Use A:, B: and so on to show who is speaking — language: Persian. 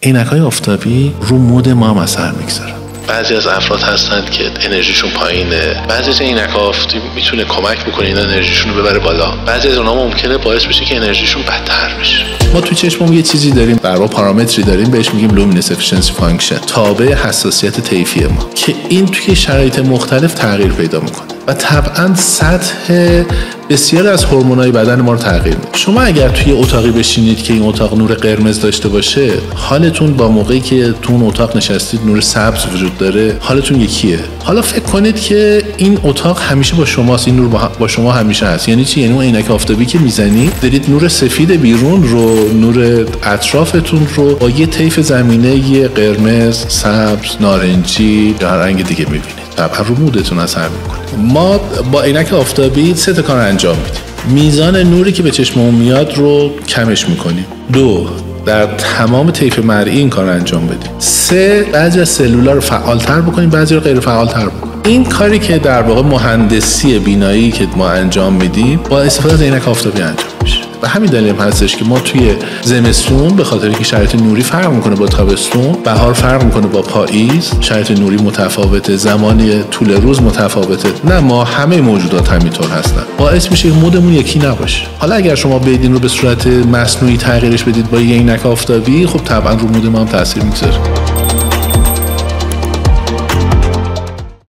A: عینک‌های آفتابی رو مود ما هم اثر میگذارن. بعضی از افراد هستند که انرژیشون پایینه، بعضی از عینک آفتابی میتونه کمک بکنه اینا انرژیشون رو ببره بالا، بعضی از اونها ممکنه باعث بشه که انرژیشون بدتر بشه. ما تو چشممون یه چیزی داریم، در واقع پارامتری داریم بهش میگیم لومینس افیشنسی فانکشن، تابع حساسیت طیفی ما، که این توی شرایط مختلف تغییر پیدا میکنه و طبعا سطح بسیاری از هورمونای بدن ما رو تغییر میده. شما اگر توی اتاقی بشینید که این اتاق نور قرمز داشته باشه، حالتون با موقعی که تو اون اتاق نشستید نور سبز وجود داره حالتون یکیه. حالا فکر کنید که این اتاق همیشه با شماست، این نور با شما همیشه هست. یعنی چی؟ یعنی اون عینک آفتابی که میزنید دارید نور سفید بیرون رو، نور اطرافتون رو با یه طیف زمینه قرمز، سبز، نارنجی یا هر رنگ دیگه میبینید. طبعا رو مودتون اثر میکنه. ما با عینک آفتابی 3 تا کار انجام میدیم. میزان نوری که به چشممون میاد رو کمش میکنیم. 2 در تمام طیف مرئی این کار انجام بدیم. 3 بعضی از سلولا رو فعالتر بکنیم، بعضی رو غیر فعالتر بکنیم. این کاری که در واقع مهندسی بینایی که ما انجام میدیم با استفاده از عینک آفتابی انجام میشه. و همین دلیل هستش که ما توی زمستون به خاطر اینکه شرایط نوری فرق میکنه با تابستون، بهار فرق میکنه با پاییز، شرایط نوری متفاوته، زمان طول روز متفاوته، نه ما همه موجودات همینطور هستن، باعث میشه مودمون یکی نباشه. حالا اگر شما بدین رو به صورت مصنوعی تغییرش بدید با یه عینک آفتابی، خب طبعا رو مود ما هم تاثیر میذاره.